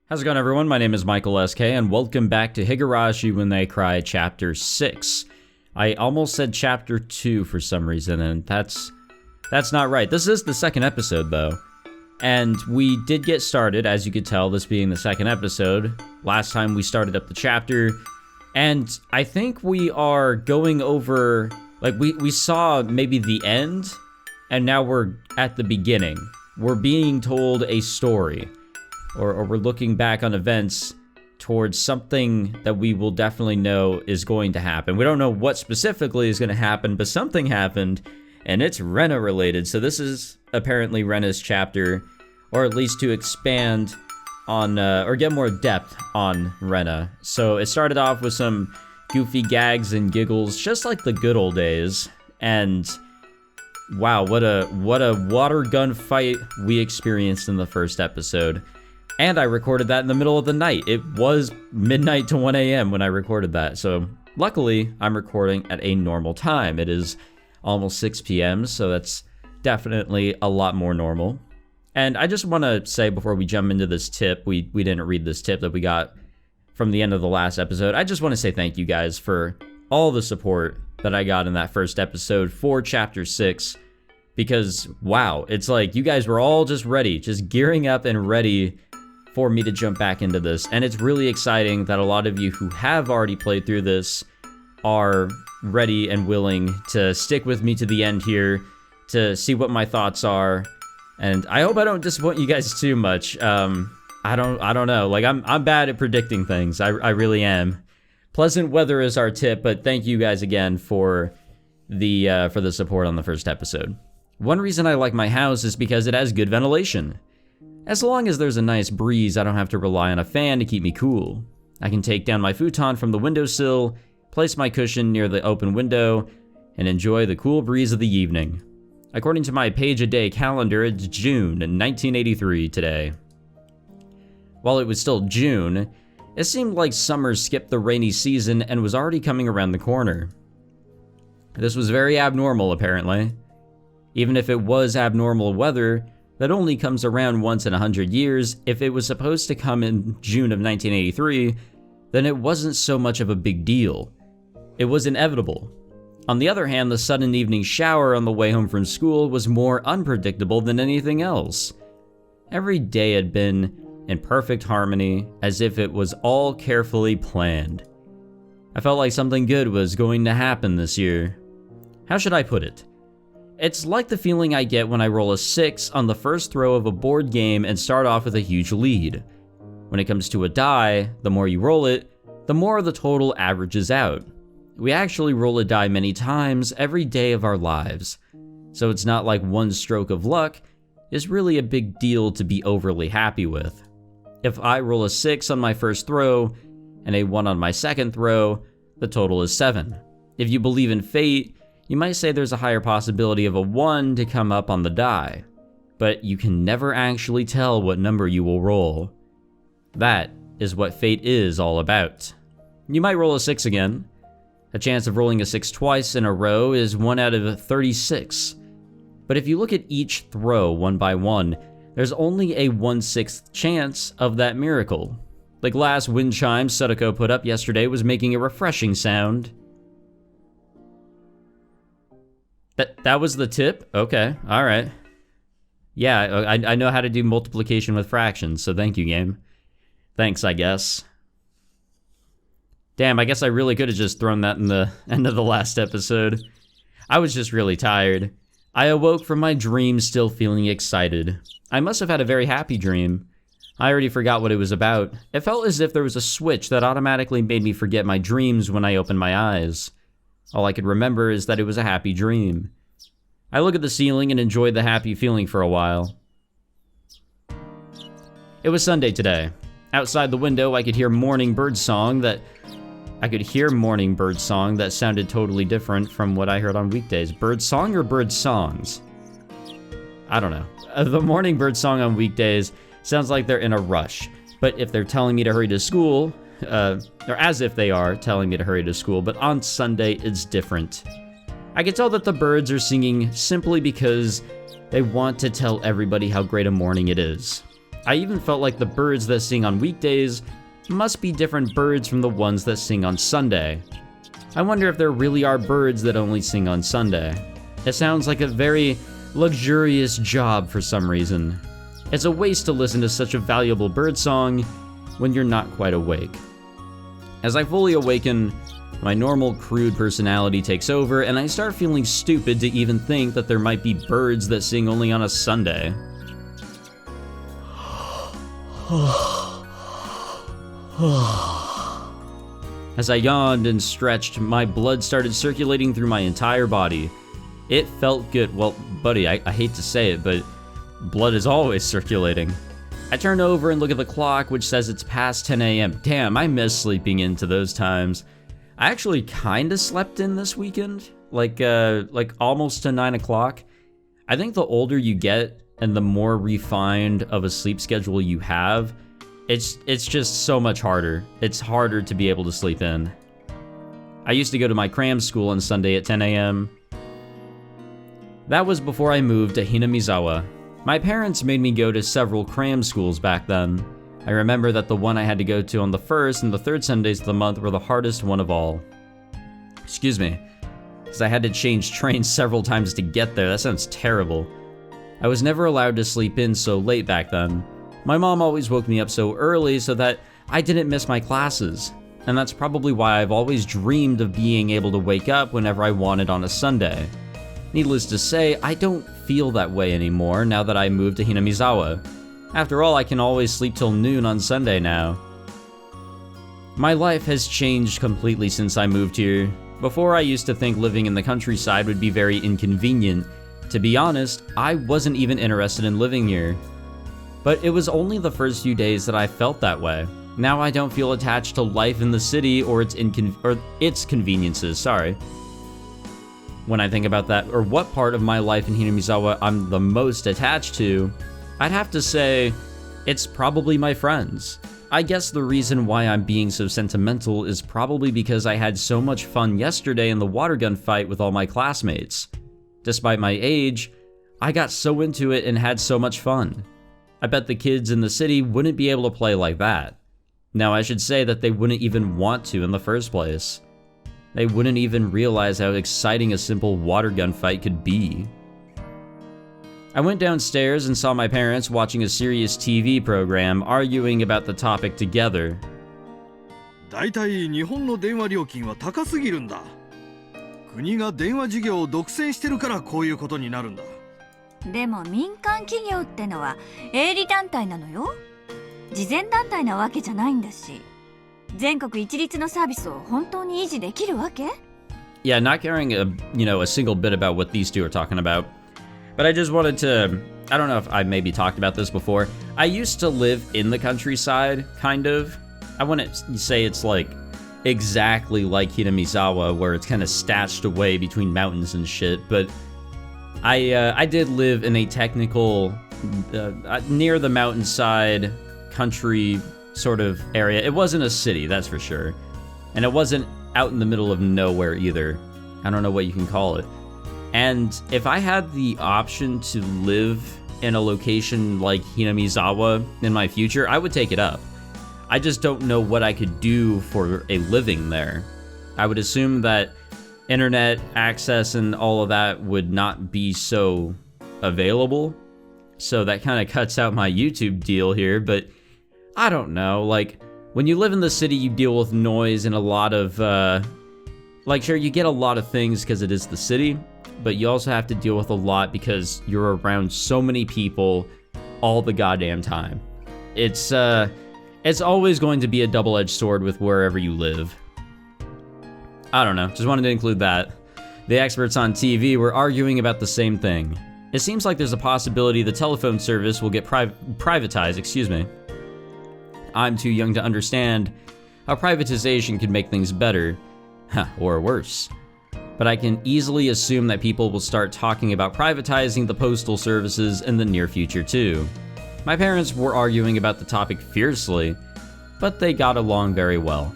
How's it going, everyone? My name is Michael SK, and welcome back to Higurashi When They Cry Chapter 6. I almost said Chapter 2 for some reason, and that's not right. This is the second episode, though. And we did get started, as you could tell, this being the second episode. Last time we started up the chapter, and I think we are going over, like, we saw maybe the end, and now we're at the beginning. We're being told a story. Or we're looking back on events towards something that we will definitely know is going to happen. We don't know what specifically is going to happen, but something happened, and it's Rena related. So this is apparently Rena's chapter, or at least to expand on, or get more depth on Rena. So it started off with some goofy gags and giggles, just like the good old days. And wow, what a water gun fight we experienced in the first episode. And I recorded that in the middle of the night. It was midnight to 1 a.m. when I recorded that. So luckily, I'm recording at a normal time. It is almost 6 p.m., so that's definitely a lot more normal. And I just want to say before we jump into this tip, we didn't read this tip that we got from the end of the last episode. I just want to say thank you guys for all the support that I got in that first episode for Chapter 6. Because, wow, it's like you guys were all just ready, just gearing up and ready for me to jump back into this. And it's really exciting that a lot of you who have already played through this are ready and willing to stick with me to the end here to see what my thoughts are. And I hope I don't disappoint you guys too much. I don't know. Like, I'm bad at predicting things. I really am. Pleasant weather is our tip, but thank you guys again for the support on the first episode. One reason I like my house is because it has good ventilation. As long as there's a nice breeze, I don't have to rely on a fan to keep me cool. I can take down my futon from the windowsill, place my cushion near the open window, and enjoy the cool breeze of the evening. According to my page-a-day calendar, it's June 1983 today. While it was still June, it seemed like summer skipped the rainy season and was already coming around the corner. This was very abnormal, apparently. Even if it was abnormal weather, that only comes around once in 100 years, if it was supposed to come in June of 1983, then it wasn't so much of a big deal. It was inevitable. On the other hand, the sudden evening shower on the way home from school was more unpredictable than anything else. Every day had been in perfect harmony, as if it was all carefully planned. I felt like something good was going to happen this year. How should I put it? It's like the feeling I get when I roll a 6 on the first throw of a board game and start off with a huge lead. When it comes to a die, the more you roll it, the more the total averages out. We actually roll a die many times every day of our lives, so it's not like one stroke of luck is really a big deal to be overly happy with. If I roll a 6 on my first throw and a 1 on my second throw, the total is 7. If you believe in fate, you might say there's a higher possibility of a 1 to come up on the die, but you can never actually tell what number you will roll. That is what fate is all about. You might roll a 6 again. A chance of rolling a 6 twice in a row is 1 out of 36. But if you look at each throw one by one, there's only a 1/6 chance of that miracle. The glass wind chime Sadako put up yesterday was making a refreshing sound. That was the tip? Okay, alright. Yeah, I know how to do multiplication with fractions, so thank you, game. Thanks, I guess. Damn, I guess I really could have just thrown that in the end of the last episode. I was just really tired. I awoke from my dream still feeling excited. I must have had a very happy dream. I already forgot what it was about. It felt as if there was a switch that automatically made me forget my dreams when I opened my eyes. All I could remember is that it was a happy dream. I look at the ceiling and enjoyed the happy feeling for a while. It was Sunday today. Outside the window, I could hear morning bird song that sounded totally different from what I heard on weekdays. Bird song or bird songs? I don't know. The morning bird song on weekdays sounds like they're in a rush. But if they're telling me to hurry to school, or as if they are telling me to hurry to school, but on Sunday it's different. I can tell that the birds are singing simply because they want to tell everybody how great a morning it is. I even felt like the birds that sing on weekdays must be different birds from the ones that sing on Sunday. I wonder if there really are birds that only sing on Sunday. It sounds like a very luxurious job for some reason. It's a waste to listen to such a valuable bird song when you're not quite awake. As I fully awaken, my normal crude personality takes over and I start feeling stupid to even think that there might be birds that sing only on a Sunday. As I yawned and stretched, my blood started circulating through my entire body. It felt good. Well, buddy, I hate to say it, but blood is always circulating. I turn over and look at the clock, which says it's past 10 a.m. Damn, I miss sleeping into those times. I actually kinda slept in this weekend, like almost to 9 o'clock. I think the older you get and the more refined of a sleep schedule you have, it's just so much harder. It's harder to be able to sleep in. I used to go to my cram school on Sunday at 10 a.m. That was before I moved to Hinamizawa. My parents made me go to several cram schools back then. I remember that the one I had to go to on the first and the third Sundays of the month were the hardest one of all. Excuse me, because I had to change trains several times to get there. That sounds terrible. I was never allowed to sleep in so late back then. My mom always woke me up so early so that I didn't miss my classes, and that's probably why I've always dreamed of being able to wake up whenever I wanted on a Sunday. Needless to say, I don't feel that way anymore now that I moved to Hinamizawa. After all, I can always sleep till noon on Sunday now. My life has changed completely since I moved here. Before, I used to think living in the countryside would be very inconvenient. To be honest, I wasn't even interested in living here. But it was only the first few days that I felt that way. Now I don't feel attached to life in the city or its conveniences, sorry. When I think about that, or what part of my life in Hinamizawa I'm the most attached to, I'd have to say it's probably my friends. I guess the reason why I'm being so sentimental is probably because I had so much fun yesterday in the water gun fight with all my classmates. Despite my age, I got so into it and had so much fun. I bet the kids in the city wouldn't be able to play like that. Now, I should say that they wouldn't even want to in the first place. They wouldn't even realize how exciting a simple water gun fight could be. I went downstairs and saw my parents watching a serious TV program arguing about the topic together. だいたい日本の電話料金は高すぎるんだ。国が電話事業を独占してるからこういうことになるんだ。でも民間企業ってのは営利団体なのよ。慈善団体なわけじゃないんだし、全国一律のサービスを本当に維持できるわけ？ Yeah, not caring a single bit about what these two are talking about. But I just wanted to, I don't know if I maybe talked about this before. I used to live in the countryside, kind of. I wouldn't say it's like exactly like Hinamizawa, where it's kind of stashed away between mountains and shit, but I did live in a technical, near the mountainside country sort of area. It wasn't a city, that's for sure. And it wasn't out in the middle of nowhere either. I don't know what you can call it. And if I had the option to live in a location like Hinamizawa in my future, I would take it up. I just don't know what I could do for a living there. I would assume that internet access and all of that would not be so available. So that kind of cuts out my YouTube deal here, but I don't know. Like, when you live in the city, you deal with noise and a lot of, sure, you get a lot of things because it is the city, but you also have to deal with a lot because you're around so many people all the goddamn time. It's always going to be a double-edged sword with wherever you live. I don't know, just wanted to include that. The experts on TV were arguing about the same thing. It seems like there's a possibility the telephone service will get privatized, excuse me. I'm too young to understand how privatization could make things better, or worse. But I can easily assume that people will start talking about privatizing the postal services in the near future too. My parents were arguing about the topic fiercely, but they got along very well.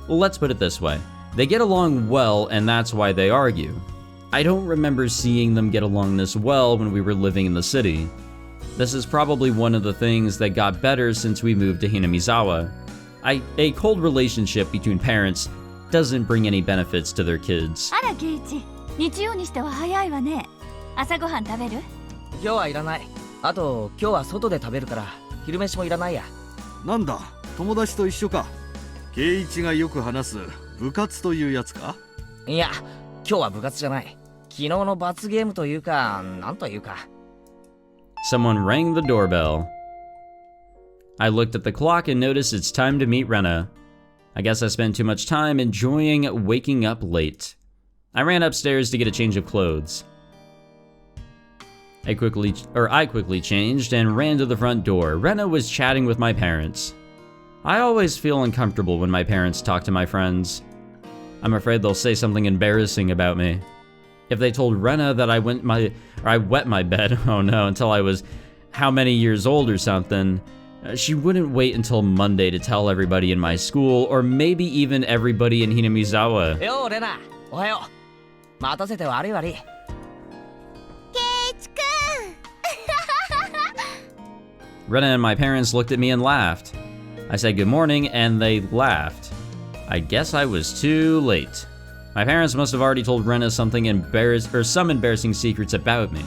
Let's put it this way. They get along well, and that's why they argue. I don't remember seeing them get along this well when we were living in the city. This is probably one of the things that got better since we moved to Hinamizawa. A cold relationship between parents doesn't bring any benefits to their kids. あらケイチ、日曜にしては早いわね。朝ごはん食べる？今日はいらない。あと今日は外で食べるから昼飯もいらないや。なんだ、友達と一緒か。圭一がよく話す部活というやつか？いや、今日は部活じゃない。昨日の罰ゲームというか、なんというか。Someone rang the doorbell. I looked at the clock and noticed it's time to meet Rena. I guess I spent too much time enjoying waking up late. I ran upstairs to get a change of clothes. I quickly changed and ran to the front door. Rena was chatting with my parents. I always feel uncomfortable when my parents talk to my friends. I'm afraid they'll say something embarrassing about me. If they told Rena that I wet my bed, oh no, until I was how many years old or something, she wouldn't wait until Monday to tell everybody in my school, or maybe even everybody in Hinamizawa. Yo, Rena! おはよう。待たせて悪い悪い。Rena and my parents looked at me and laughed. I said good morning and they laughed. I guess I was too late. My parents must have already told Rena some embarrassing secrets about me.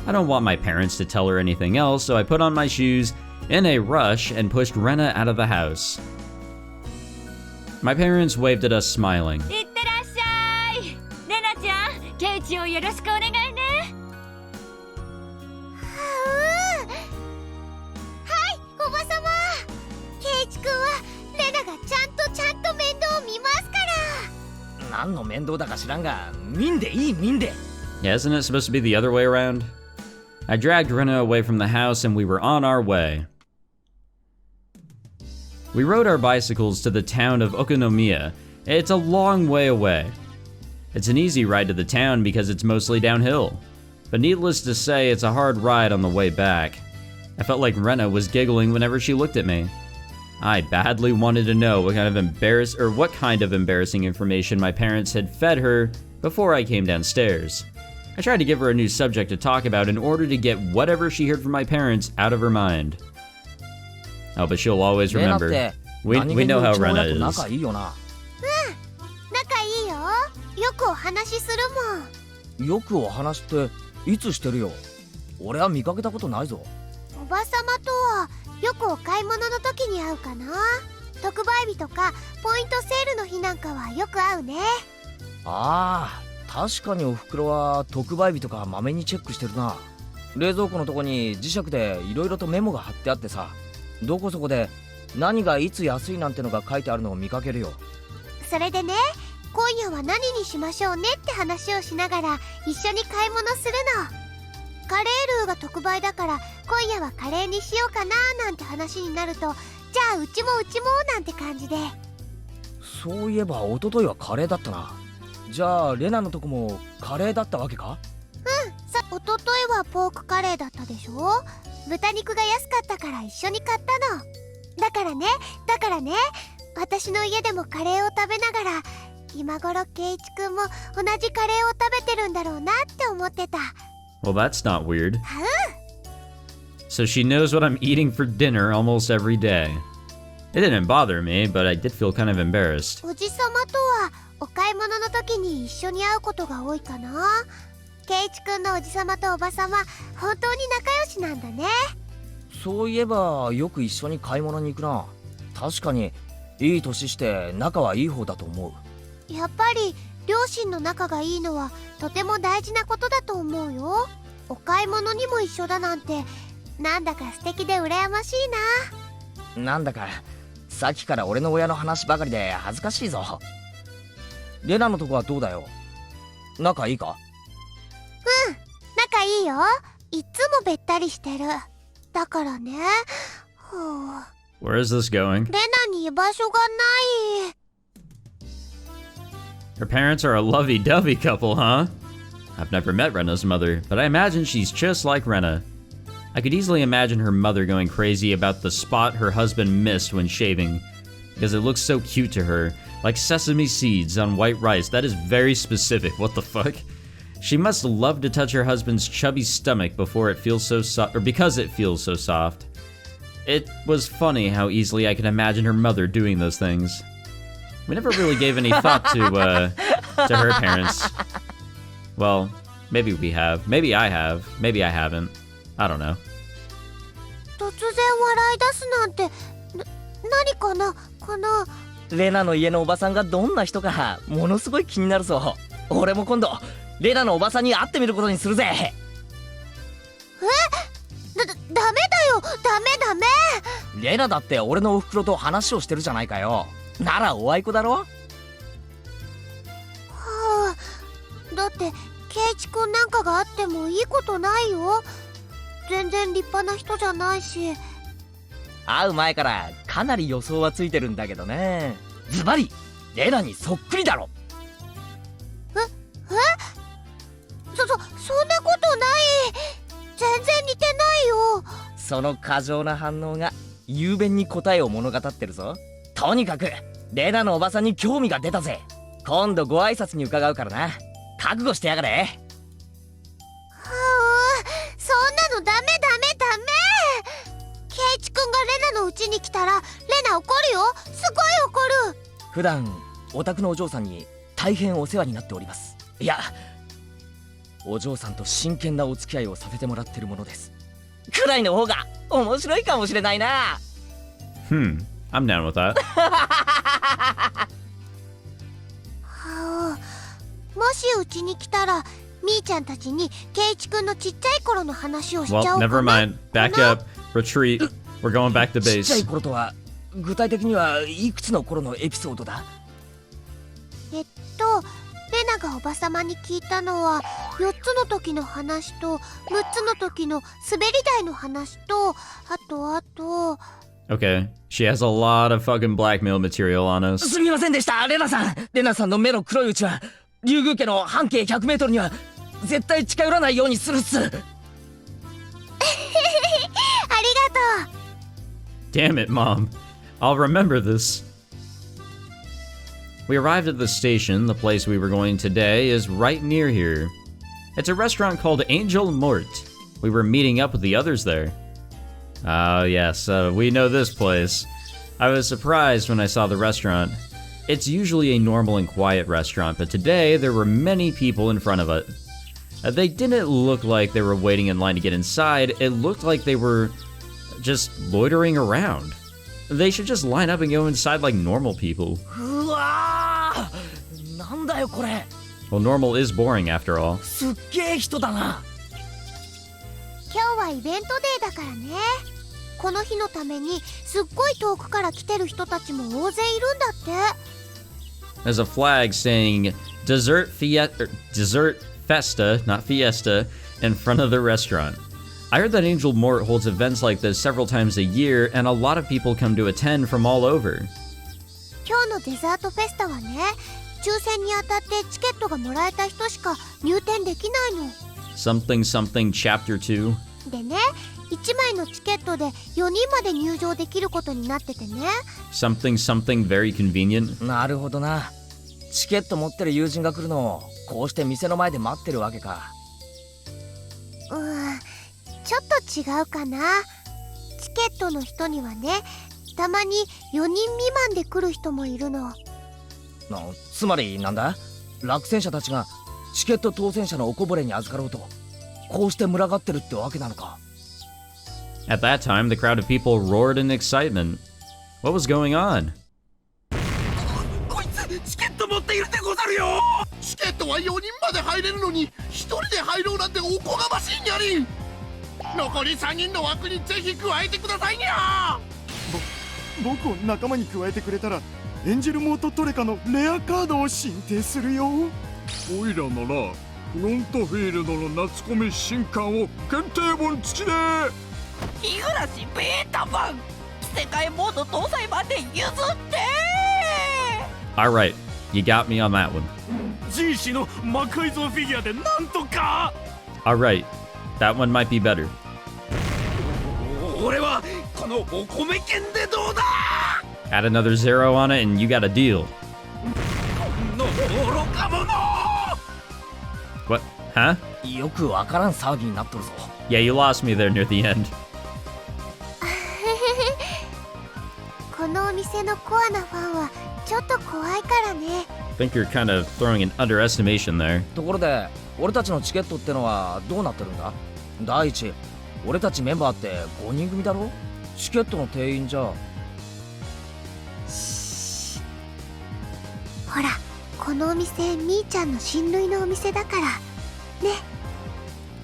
I don't want my parents to tell her anything else, so I put on my shoes in a rush and pushed Rena out of the house. My parents waved at us smiling. いってらっしゃい。レナちゃん、ケイチをよろしくお願いね。はい、おばさま。ケイチ君はレナがちゃんと面倒を見ますから。何の面倒だか知らんが、見んでいい見んで。Yeah, isn't it supposed to be the other way around? I dragged Rena away from the house and we were on our way. We rode our bicycles to the town of Okonomiya. It's a long way away. It's an easy ride to the town because it's mostly downhill. But needless to say, it's a hard ride on the way back. I felt like Rena was giggling whenever she looked at me. I badly wanted to know what kind of embarrassing information my parents had fed her before I came downstairs. I tried to give her a new subject to talk about in order to get whatever she heard from my parents out of her mind. Oh, but she'll always remember. We know how Rena is. 仲いいよ。よくお話しするもん。よくお話っていつしてるよ。俺は見かけたことないぞ。おばさまとはよくお買い物の時に会うかな。特売日とかポイントセールの日なんかはよく会うね。ああ、確かにおふくろは特売日とかまめにチェックしてるな。冷蔵庫のとこに磁石でいろいろとメモが貼ってあってさ、どこそこで何がいつ安いなんてのが書いてあるのを見かけるよ。それでね、今夜は何にしましょうねって話をしながら一緒に買い物するの。カレールーが特売だから今夜はカレーにしようかななんて話になると、じゃあうちもなんて感じで。そういえば一昨日はカレーだったな。じゃあレナのとこもカレーだったわけか？一昨日はポークカレーだったでしょ。豚肉が安かったから一緒に買ったの。だからね、私の家でもカレーを食べながら、今頃圭一くんも同じカレーを食べてるんだろうなって思ってた。Well, that's not weird. So she knows what I'm eating for dinner almost every day. It didn't bother me, but I did feel kind of embarrassed. おじさまとはお買い物の時に一緒に会うことが多いかな。圭一くんのおじさまとおばさま、本当に仲良しなんだね。そういえばよく一緒に買い物に行くな。確かにいい年して仲はいい方だと思う。やっぱり両親の仲がいいのはとても大事なことだと思うよ。お買い物にも一緒だなんて、なんだか素敵で羨ましいな。なんだかさっきから俺の親の話ばかりで恥ずかしいぞ。レナのとこはどうだよ？仲いいか？仲いいよ。いつもべったりしてる。だからね。Where is this going? レナに居場所がない。Her parents are a lovey-dovey couple, huh? I've never met Rena's mother, but I imagine she's just like Rena. I could easily imagine her mother going crazy about the spot her husband missed when shaving, because it looks so cute to her, like sesame seeds on white rice. That is very specific. What the fuck? She must love to touch her husband's chubby stomach before it feels so soft, or because it feels so soft. It was funny how easily I can imagine her mother doing those things. We never really gave any thought to her parents. Well, maybe we have. Maybe I have. Maybe I haven't. I don't know. 突然笑い出すなんて、何かなかな。レナの家のおばさんがどんな人かものすごい気になるぞ。俺も今度レナのおばさんに会ってみることにするぜ。ダメだよ、ダメ。レナだって俺のおふくろと話をしてるじゃないかよ。ならおあいこだろ。はあ、だってケイチくんなんかがあってもいいことないよ。全然立派な人じゃないし。会う前からかなり予想はついてるんだけどね。ズバリレナにそっくりだろ。そんなことない。全然似てないよ。その過剰な反応が雄弁に答えを物語ってるぞ。とにかくレナのおばさんに興味が出たぜ。今度ご挨拶に伺うからな。覚悟してやがれ。そんなのダメ。ケイチくんがレナの家に来たらレナ怒るよ。すごい怒る。普段お宅のお嬢さんに大変お世話になっております。いや、お嬢さんと真剣なお付き合いをさせてもらってるものです。くらいの方が面白いかもしれないな。I'm down with that. もしうちに来たらみーちゃんたちにケイチくんのちっちゃい頃の話をしちゃおう Well, かな。 never mind. Back up. Retreat. We're going back to ちっちゃい base. 頃とは具体的にはいくつの頃のエピソードだ。レナがおばさまに聞いたのは4つの時の話と6つの時の滑り台の話とあと Okay. She has a lot of fucking blackmail material on us. すみませんでした、レナさん。レナさんの目の黒いうちは竜宮家の半径100メートルには絶対近寄らないようにするっす。ありがとう。 Damn it, Mom. I'll remember this. We arrived at the station. The place we were going today is right near here. It's a restaurant called Angel Mort. We were meeting up with the others there. Oh, yes, we know this place. I was surprised when I saw the restaurant. It's usually a normal and quiet restaurant, but today there were many people in front of it. They didn't look like they were waiting in line to get inside. It looked like they were just loitering around. They should just line up and go inside like normal people. うわー、なんだよこれ。 Well, normal is boring after all. すっげえ人だな。今日はイベントデーだからね。この日のためにすっごい遠くから来てる人たちも大勢いるんだって。 There's a flag saying dessert festa, not fiesta, in front of the restaurant. I heard that Angel Mort holds events like this several times a year, and a lot of people come to attend from all over. 今日のデザートフェスタはね、抽選に当たってチケットがもらえた人しか入店できないの。 Something something chapter 2. でね、1枚のチケットで4人まで入場できることになっててね。 Something something very convenient. なるほどな。チケット持ってる友人が来るのをこうして店の前で待ってるわけか。ちょっと違うかな。チケットの人にはね、たまに4人未満で来る人もいるの。つまりなんだ、落選者たちがチケット当選者のおこぼれに預かろうとこうして群がってるってわけなのか。 At that time, the crowd of people roared in excitement. What was going on? こいつチケット持っているでござるよ。チケットは4人まで入れるのに1人で入ろうなんておこがましいにゃり。残り3人の枠にぜひ加えてくださいにゃ。僕を仲間に加えてくれたらエンジェルモートトレカのレアカードを申請するよ。おいらならフロントフィールドの夏コミ新刊を検定本付きで。日暮ベータ版世界モード搭載版で譲って。 Alright, you got me on that one. G 氏の魔改造フィギュアでなんとか。 Alright, that one might be better. 俺はこのお米券でどうだ。 Add another zero on it and you got a deal. の愚か者。 What? Huh? よくわからん騒ぎになっとるぞ。 Yeah, you lost me there near the end. このお店のコアなファンはちょっと怖いからね。 I think you're kind of throwing an underestimation there. ところで俺たちのチケットってのはどうなってるんだ？第一、俺たちメンバーって5人組だろ？チケットの定員じゃ。ほら、このお店みーちゃんの親類のお店だからね。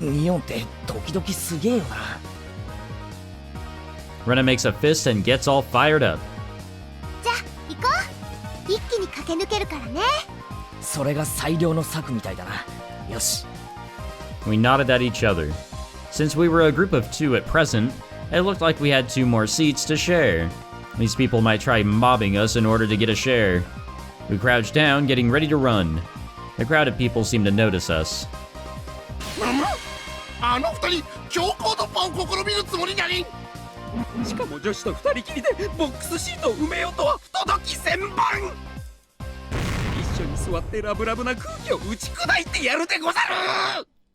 ミオンって時々すげえよな。 Rena makes a fist and gets all fired up. じゃあ行こう。一気に駆け抜けるからね。それが最良の策みたいだな。よし。 We nodded at each other. Since we were a group of 2 at present, it looked like we had 2 more seats to share. These people might try mobbing us in order to get a share. We crouched down, getting ready to run. The crowd of people seemed to notice us. あの二人強行突破を試みるつもりにゃりん。しかも女子と二人きりでボックスシートを埋めようとは不届き千万。一緒に座ってラブラブな空気を打ち砕いてやるでござる。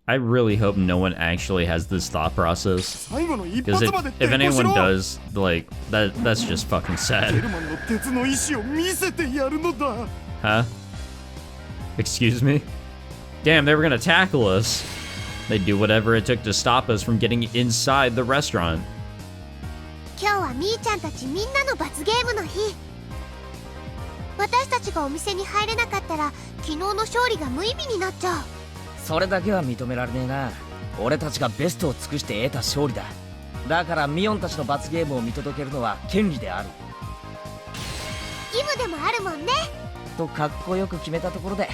I really hope no one actually has this thought process. 最後の一 Because 発まで if 抵抗し anyone ろ。 does, like, that's just fucking ゲ sad. ルマンの鉄の意志を見せてやるのだ。 Huh? Excuse me? Damn, they were gonna tackle us. They'd do whatever it took to stop us from getting inside the restaurant. 今日はみーちゃんたちみんなの罰ゲームの日。私たちがお店に入れなかったら昨日の勝利が無意味になっちゃう。それだけは認められねえな。俺たちがベストを尽くして得た勝利だ。だからミオンたちの罰ゲームを見届けるのは権利である。義務でもあるもんね。とかっこよく決めたところで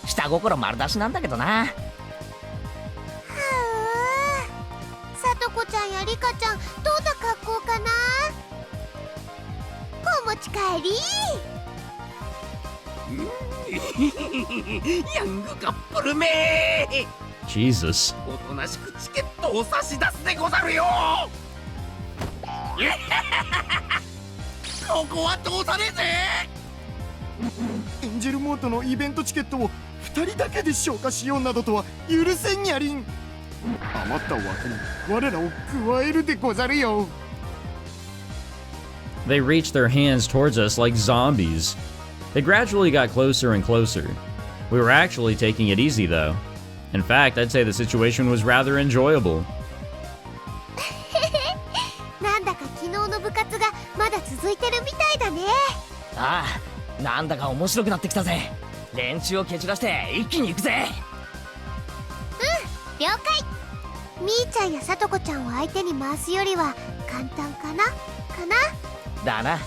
下心丸出しなんだけどな。はあ、さとこちゃんやりかちゃんどんな格好かな。お持ち帰り。ヤングカップルめ。 Jesus. おとなしくチケットを差し出すでござるよ。ここは通さねえぜ。エンジェルモートのイベントチケットを2人だけで消化しようなどとは許せんにゃりん。余った枠に我らを加えるでござるよ。 They reached their hands towards us like zombies. They gradually got closer and closer. We were actually taking it easy, though. In fact, I'd say the situation was rather enjoyable. なんだか昨日の部活がまだ続いてるみたいだね。ああ、なんだか面白くなってきたぜ。連中を蹴散らして一気に行くぜ。了解。みーちゃんやさとこちゃんを相手に回すよりは簡単かなだな。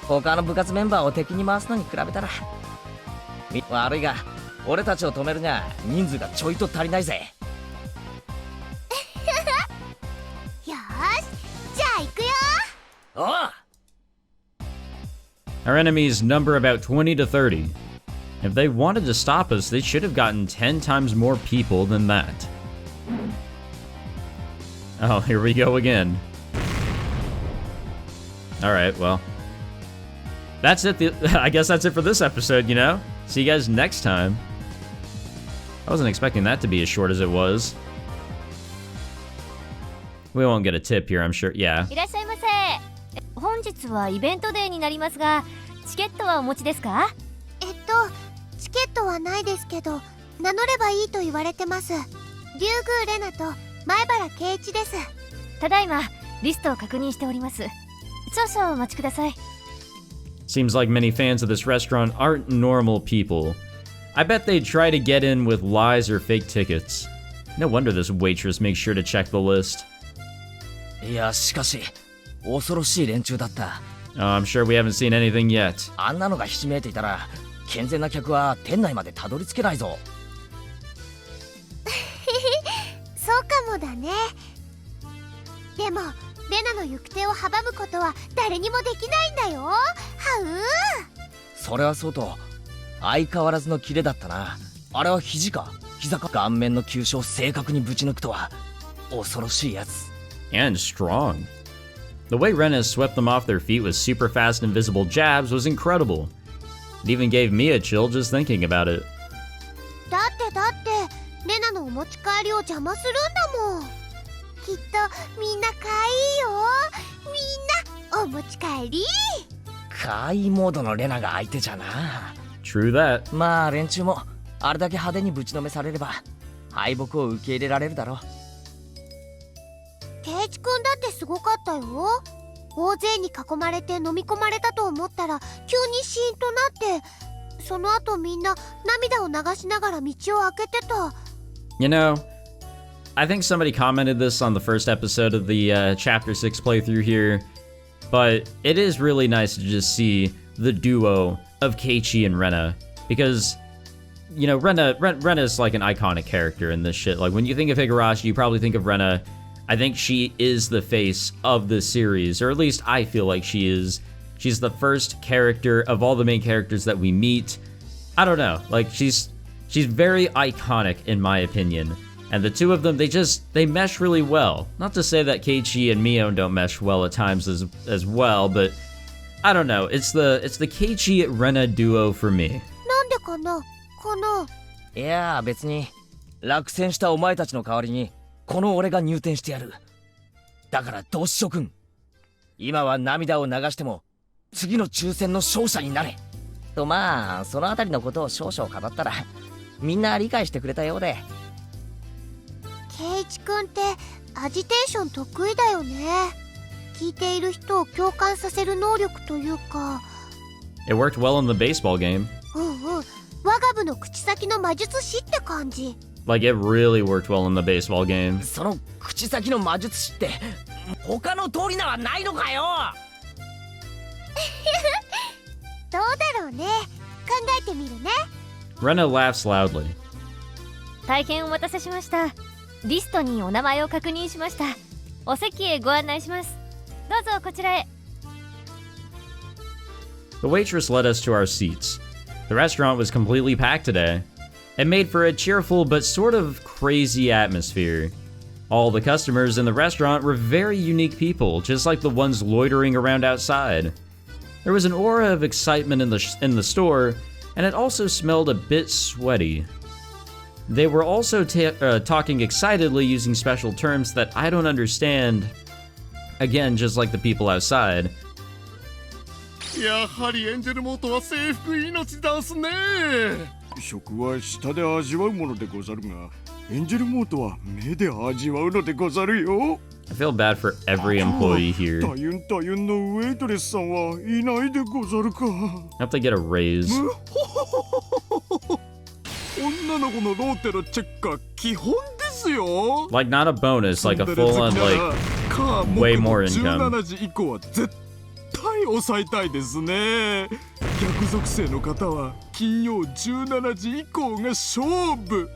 他の部活メンバーを敵に回すのに比べたら。悪いが俺たちを止めるには人数がちょいと足りないぜ。よーし、じゃあ行くよ。おう。 Our enemies number about 20 to 30. If they wanted to stop us, they should have gotten 10 times more people than that. Oh, here we go again. Alright, well. That's it. I guess that's it for this episode, you know? See you guys next time. I wasn't expecting that to be as short as it was. We won't get a tip here, I'm sure. Yeah. いらっしゃいませ。本日はイベントデーになりますが、チケットはお持ちですか？チケットはないですけど名乗ればいいと言われてます。竜宮レナと前原圭一です。ただいまリストを確認しております。少々お待ちください。 Seems like many fans of this restaurant aren't normal people. I bet they'd try to get in with lies or fake tickets. No wonder this waitress makes sure to check the list. いやしかし恐ろしい連中だった。 Oh, I'm sure we haven't seen anything yet. あんなのがひしめいていたら健全な客は店内までたどり着けないぞ。そうかもだね。でもレナの行く手を阻むことは誰にもできないんだよ。はそれはそうと相変わらずのキレだったな。あれは肘か膝か。顔面の急所を正確にぶち抜くとは恐ろしいやつ。 And strong. The way Rena swept them off their feet with super fast invisible jabs was incredible. It even gave me a chill just thinking about it. だってレナナのお持ち帰りを邪魔するんだもん。きっとみんな可愛いよ。みんなお持ち帰り。怪異モードのレナが相手じゃな。 True that. まあ連中もあれだけ派手にぶちのめされれば敗北を受け入れられるだろう。ケイチ君だってすごかったよ。大勢に囲まれて飲み込まれたと思ったら急にシーンとなって、その後みんな涙を流しながら道を開けてた。 You know, I think somebody commented this on the first episode of the Chapter 6 playthrough here, but it is really nice to just see the duo of Caichi and Rena, because, you know, Rena is like an iconic character in this shit. Like, when you think of Higurashi, you probably think of Rena. I think she is the face of this series, or at least I feel like she is. She's the first character of all the main characters that we meet. I don't know, like, she's very iconic in my opinion. And the two of them, they mesh really well. Not to say that Caichi and Mion don't mesh well at times as well, but I don't know. It's the Caichi Rena duo for me. なんでかなかな。いや別に落選したお前たちの代わりにこの俺が入店してやる。だから同志諸君、今は涙を流しても次の抽選の勝者になれと、まあそのあたりのことを少々語ったらみんな理解してくれたようで。ケイチ君ってアジテーション得意だよね。聞いている人を共感させる能力というか。 It worked well in the baseball game. うんうん、我が部の口先の魔術師って感じ。 Like, it really worked well in the baseball game. その口先の魔術師って他の通り名はないのかよ。どうだろうね。考えてみるね。 Rena laughs loudly. 大変お待たせしました。リストにお名前を確認しました。お席へご案内します。どうぞこちらへ。 The waitress led us to our seats. The restaurant was completely packed today. It made for a cheerful but sort of crazy atmosphere. All the customers in the restaurant were very unique people, just like the ones loitering around outside. There was an aura of excitement in the store, and it also smelled a bit sweaty. They were also talking excitedly using special terms that I don't understand. Again, just like the people outside. やはりエンジェルモートは制服命だすね。食は舌で味わうものでござるが、エンジェルモートは目で味わうのでござるよ。 I feel bad for every employee here. 大変のウェイトレスさんはいないでござるか。 I have to get a raise. 女の子のローテのチェックは基本ですよ。 Like, not a bonus, like a full-on, like, way more income. 17時以降は絶対抑えたいですね。逆属性の方は金曜17時以降が勝負。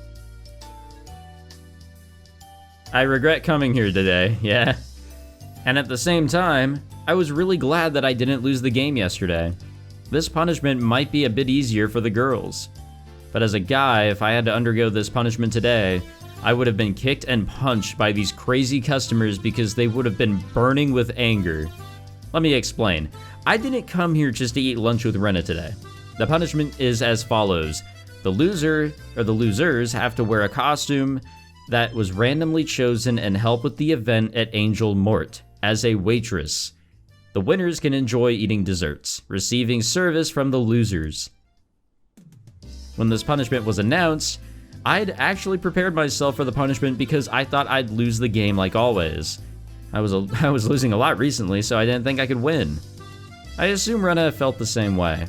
I regret coming here today, yeah. And at the same time, I was really glad that I didn't lose the game yesterday. This punishment might be a bit easier for the girls. But as a guy, if I had to undergo this punishment today, I would have been kicked and punched by these crazy customers because they would have been burning with anger. Let me explain. I didn't come here just to eat lunch with Rena today. The punishment is as follows. The loser, or the losers, have to wear a costume that was randomly chosen and help with the event at Angel Mort as a waitress. The winners can enjoy eating desserts, receiving service from the losers. When this punishment was announced, I'd actually prepared myself for the punishment because I thought I'd lose the game like always. I was losing a lot recently, so I didn't think I could win. I assume Rena felt the same way.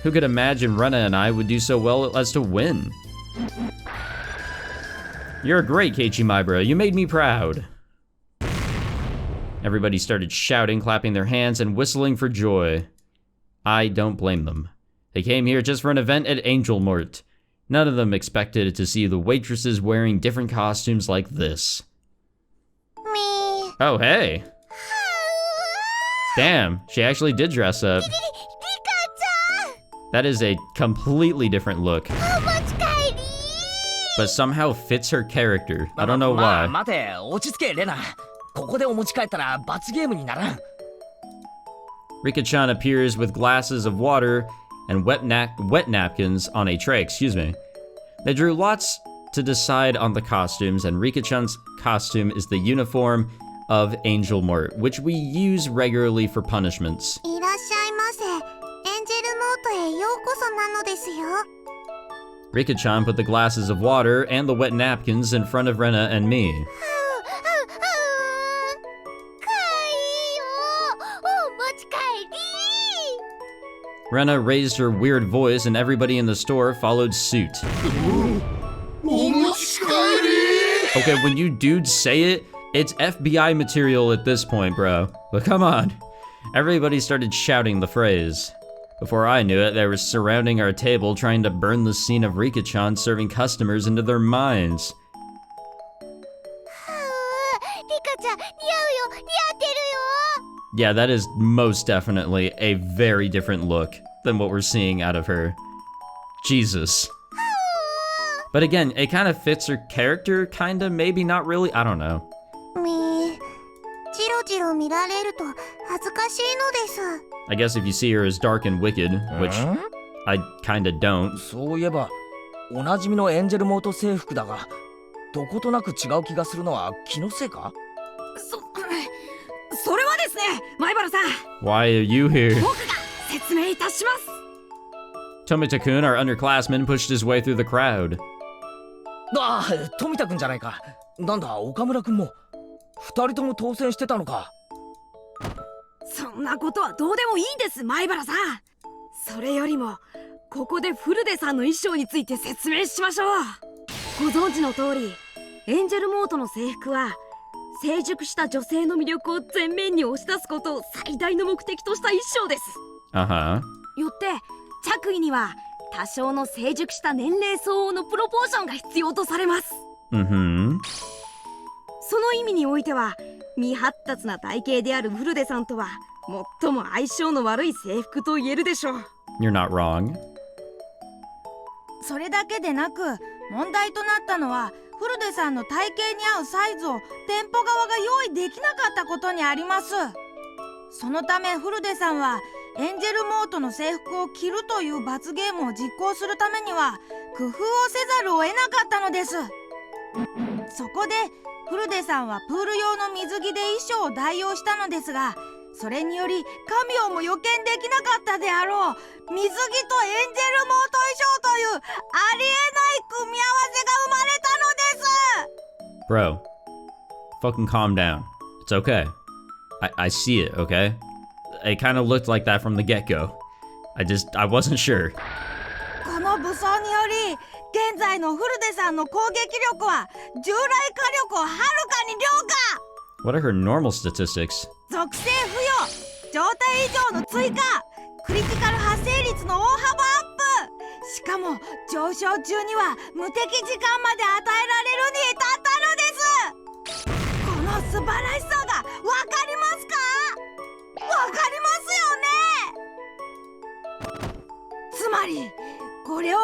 Who could imagine Rena and I would do so well as to win? You're great, Caichi, my bro. You made me proud. Everybody started shouting, clapping their hands, and whistling for joy. I don't blame them. They came here just for an event at Angel Mort. None of them expected to see the waitresses wearing different costumes like this. Me. Oh, hey. Damn, she actually did dress up. That is a completely different look. But somehow fits her character. I don't know why. 待て、落ち着けレナ。ここでお持ち帰ったら罰ゲームにならん。Rika-chan appears with glasses of water and wet napkins on a tray, excuse me. They drew lots to decide on the costumes, and Rika-chan's costume is the uniform of Angel Mort, which we use regularly for punishments. いらっしゃいませ。エンジェルモートへようこそなのですよ。Rika-chan put the glasses of water and the wet napkins in front of Rena and me. かいよ。お持ち帰り。 Rena raised her weird voice and everybody in the store followed suit. お持ち帰り。 Okay, when you dudes say it, it's FBI material at this point, bro. But come on. Everybody started shouting the phrase. Before I knew it, they were surrounding our table trying to burn the scene of Rika-chan serving customers into their minds. リカちゃん似合うよ。似合ってるよ。 Yeah, that is most definitely a very different look than what we're seeing out of her. Jesus. But again, it kind of fits her character, kinda, maybe not really, I don't know. チロチロ見られると恥ずかしいのです。 I guess if you see her as dark and wicked, which I kinda don't. そういえばおなじみのエンジェルモート制服だが、どことなく違う気がするのは気のせいか？それはですね、前原さん。 Why are you here? 僕が説明いたします。 Tomita-kun, our underclassman, pushed his way through the crowd. ああ、富田くんじゃないか。なんだ、岡村くんも。二人とも当選してたのか。そんなことはどうでもいいんです、前原さん。それよりもここでフルデさんの衣装について説明しましょう。ご存知の通り、エンジェルモートの制服は成熟した女性の魅力を前面に押し出すことを最大の目的とした衣装です。Uh-huh. よって着衣には多少の成熟した年齢相応のプロポーションが必要とされます。Mm-hmm. その意味においては未発達な体型であるフルデさんとは最も相性の悪い制服と言えるでしょう。 You're not wrong. それだけでなく問題となったのはフルデさんの体型に合うサイズを店舗側が用意できなかったことにあります。そのためフルデさんはエンジェルモートの制服を着るという罰ゲームを実行するためには工夫をせざるを得なかったのです。そこでフルデさんはプール用の水着で衣装を代用したのですが、それによりカミオも予見できなかったであろう水着とエンジェルモート衣装というありえない組み合わせが生まれたのです。 Bro, fucking calm down. It's okay. I see it, okay? It kind of looked like that from the get-go. I wasn't sure. この武装により現在のフルデさんの攻撃力は従来火力をはるかに凌駕。 What are her normal statistics? 属性付与、状態異常の追加、クリティカル発生率の大幅アップ。しかも上昇中には無敵時間まで与えられるに至ったのです。この素晴らしさがわかりますか？わかりますよね。つまりこれを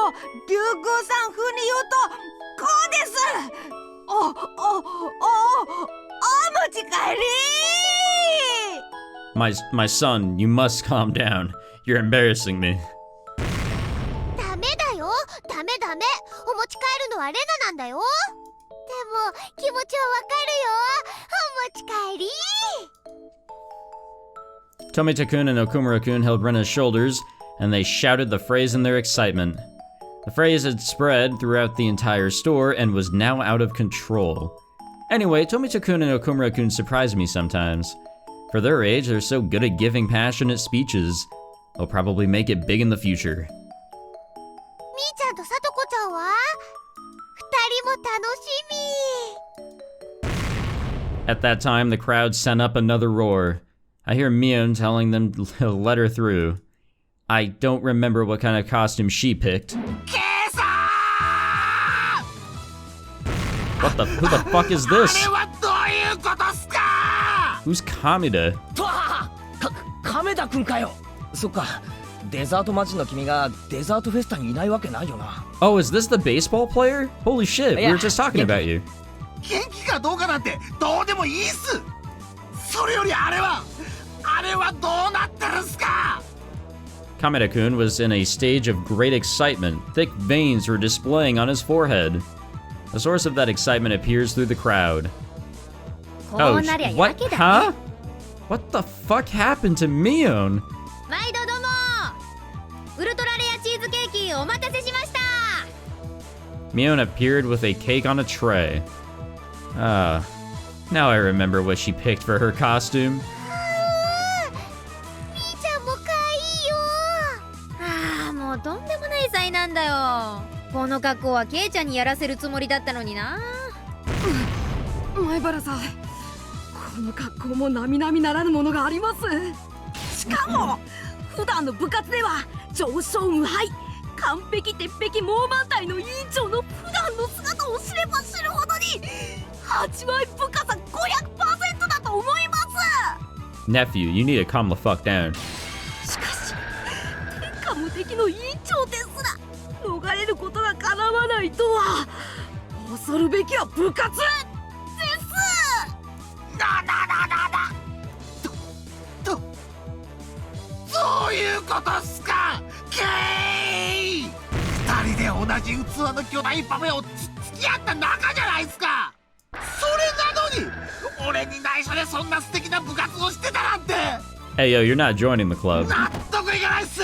竜宮さん風に言うとこうです。お持ち帰り。 My son, you must calm down. You're embarrassing me. ダメだよ。ダメ。お持ち帰るのはレナなんだよ。でも気持ちはわかるよ。お持ち帰り。 Tomita-kun and Okumura-kun held Rena's shoulders, and they shouted the phrase in their excitement. The phrase had spread throughout the entire store and was now out of control. Anyway, Tomita-kun and Okumura-kun surprise me sometimes. For their age, they're so good at giving passionate speeches. They'll probably make it big in the future. みーちゃんとさとこちゃんは二人も楽しみ。 At that time, the crowd sent up another roar. I hear Mion telling them to let her through. I don't remember what kind of costume she picked. Who the fuck is this? Who's Kamida? 亀田くんかよ。そっか、デザート魔人の君がデザートフェスタにいないわけないよな。 Oh, is this the baseball player? Holy shit, we were just talking about you. 元気かどうかなんてどうでもいいっす。それよりあれはどうなってるんすか。 Kameda-kun was in a stage of great excitement. Thick veins were displaying on his forehead. The source of that excitement appears through the crowd. こうなりゃ what? やけだ Huh? What the fuck happened to Mion? 毎度どうもウルトラレアチーズケーキお待たせしました Mion appeared with a cake on a tray. Ah, now I remember what she picked for her costume. みーちゃんも可愛いよ。ああもうとんでもない災難だよこの格好はケイちゃんにやらせるつもりだったのにな前原さん、この格好も並々ならぬものがあります。しかも普段の部活では上昇無敗完璧鉄壁猛満隊の委員長の普段の姿を知れば知るほどに8割深さ 500% だと思います。 Nephew, you need to calm the fuck down. しかし天下無敵の委員長ですら逃れることが叶わないとは恐るべきは部活です。そういうことっすか。ケイ2人で同じ器の巨大パフェを付き合った仲じゃないっすか。それなのに俺に内緒でそんな素敵な部活をしてたなんて。 Hey yo, you're not joining the club. 納得いかないっす。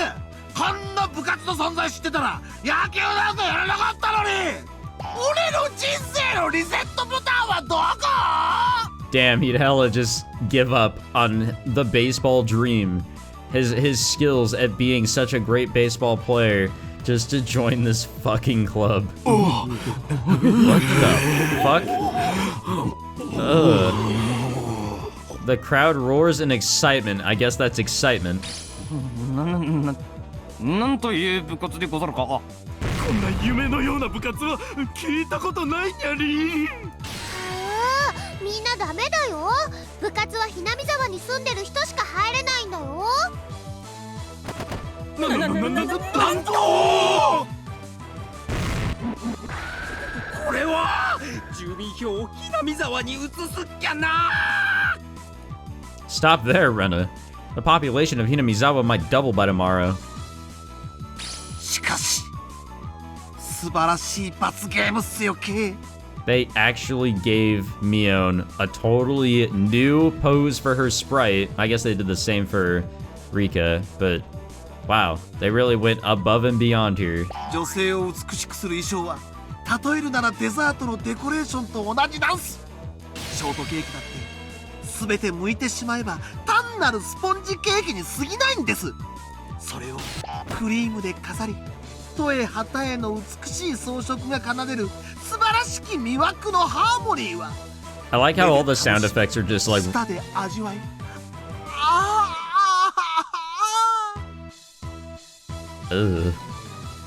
こんな部活の存在知ってたら野球なんかやらなかったのに。俺の人生のリセットボタンはどこ？ Damn, he'd hella just give up on the baseball dream. His skills at being such a great baseball player just to join this fucking club. What the fuck? Ugh. The crowd roars in excitement. I guess that's excitement. なんという部活でござるか。こんな夢のような部活は聞いたことないにゃり。みんなダメだよ。部活はひなみざわに住んでる人しか入れないんだよ。なんとこれは住民票をひなみざわに移すっきゃな。 Stop there, Rena. The population of Hinamizawa might double by tomorrow. しかし素晴らしい罰ゲームっすよ、ケイ。 They actually gave Mion a totally new pose for her sprite. I guess they did the same for Rika, but wow, they really went above and beyond here. 女性を美しくする衣装は例えるならデザートのデコレーションと同じダンス。ショートケーキだって全て剥いてしまえば単なるスポンジケーキに過ぎないんです。それをクリームで飾り一重旗への美しい装飾が奏でる素晴らしき魅惑のハーモニーは I like how all the sound effects are just like... 舌で味わい。Ugh.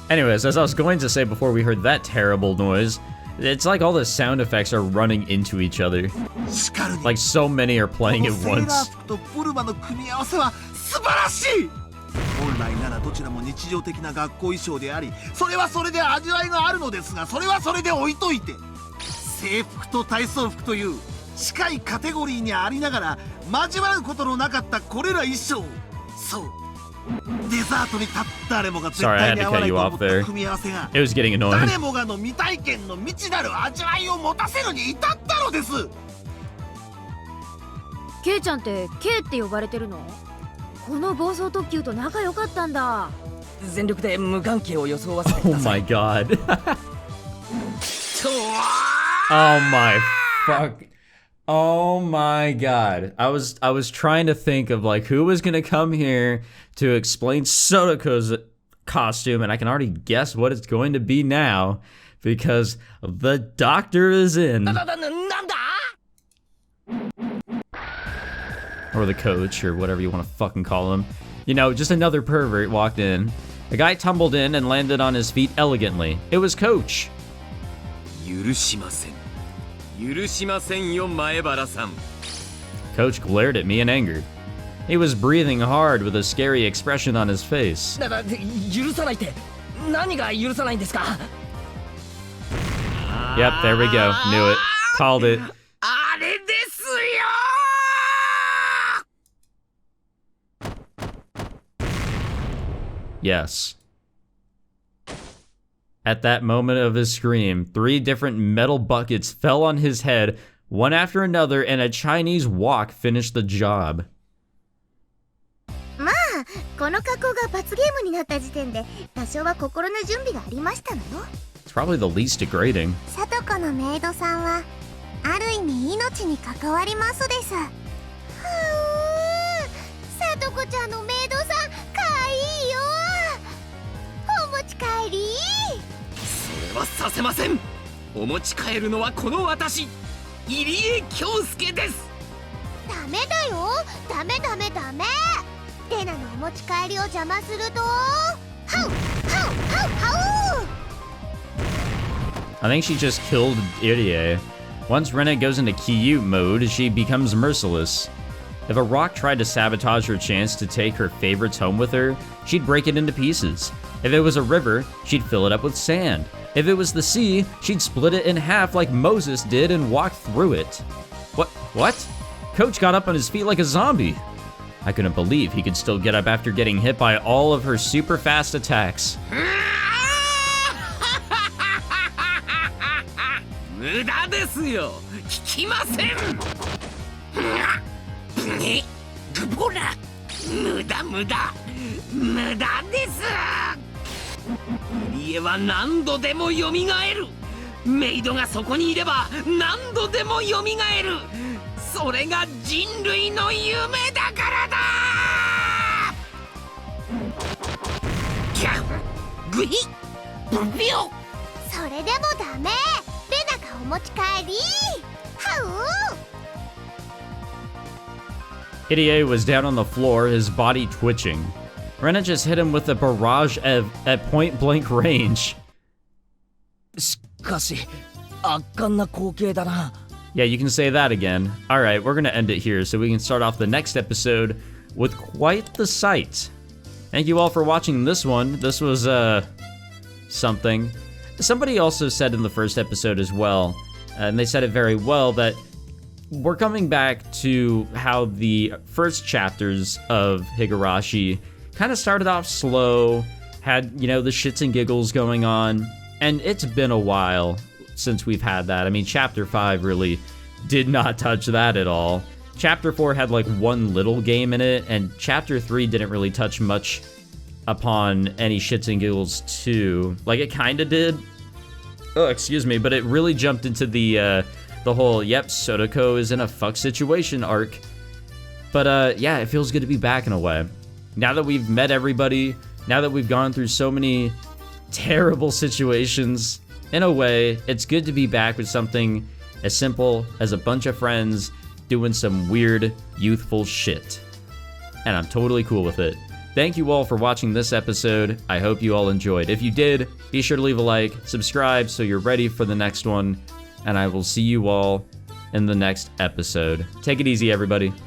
Anyways, as I was going to say before we heard that terrible noise, it's like all the sound effects are running into each other. Like so many are playing at once. セーラー服とブルマの組み合わせは素晴らしい。本来ならどちらも日常的な学校衣装であり、それはそれで味わいがあるのですが、それはそれで置いといて、制服と体操服という近いカテゴリーにありながら交わることのなかったこれら衣装、そうデザートに誰もが絶対に合わないと思った組み合わせが It was getting annoying. 誰もがの未体験の未知なる味わいを持たせるに至ったのです。ケイちゃんってケイって呼ばれてるの？この暴走特急と仲良かったんだ。全力で無関係を装わせてく Oh ださい。 my god. Oh my fuck. Oh my god. I was trying to think of like who was gonna come here to explain Sodako's costume, and I can already guess what it's going to be now because the doctor is in. Or the coach, or whatever you want to fucking call him. You know, just another pervert walked in. A guy tumbled in and landed on his feet elegantly. It was Coach. 許しません。許しませんよ、前原さん。 Coach glared at me in anger. He was breathing hard with a scary expression on his face. 許さないって何が許さないんですか？ Yep, there we go. Knew it. Called it. あれですよ。 Yes. At that moment of his scream, 3 different metal buckets fell on his head, one after another, and a Chinese wok finished the job. まあこの加工が罰ゲームになった時点で多少は心の準備がありましたのよ。 It's probably the least degrading. さとこのメイドさんはある意味命に関わりますです。はうさとこちゃんのメイドさんかわいいよ。お持ち帰り。それはさせません。お持ち帰るのはこの私、入江京介です。ダメだよ、ダメダメダメ。レナのお持ち帰りを邪魔するとハウハウハウハウ。 I think she just killed Irie. Once Rena goes into Kiyute mode, she becomes merciless. If a rock tried to sabotage her chance to take her favorites home with her, she'd break it into pieces. If it was a river, she'd fill it up with sand. If it was the sea, she'd split it in half like Moses did and walk through it. What? Coach got up on his feet like a zombie. I couldn't believe he could still get up after getting hit by all of her super fast attacks. 無駄ですよ。聞きません。ほら、無駄です。入江は何度でも蘇る。メイドがそこにいれば何度でも蘇る。それが人類の夢だからだ。ギャグイブビオ。それでもダメ。レナがお持ち帰り。ハウ。 Irie was down on the floor, his body twitching. Rena just hit him with a barrage at point blank range. しかし圧巻な光景だな。 Yeah, you can say that again. Alright, we're gonna end it here so we can start off the next episode with quite the sight. Thank you all for watching this one. This was, something. Somebody also said in the first episode as well, and they said it very well, that we're coming back to how the first chapters of Higurashi kind of started off slow, had, you know, the shits and giggles going on, and it's been a while since we've had that. I mean, Chapter 5 really did not touch that at all. Chapter 4 had like one little game in it, and Chapter 3 didn't really touch much upon any shits and giggles too. Like, it kind of did. Oh, excuse me, but it really jumped into the whole, yep, Sodoko is in a fuck situation arc. But, yeah, it feels good to be back in a way. Now that we've met everybody, now that we've gone through so many terrible situations, in a way, it's good to be back with something as simple as a bunch of friends doing some weird, youthful shit. And I'm totally cool with it. Thank you all for watching this episode. I hope you all enjoyed. If you did, be sure to leave a like, subscribe so you're ready for the next one, and I will see you all in the next episode. Take it easy, everybody.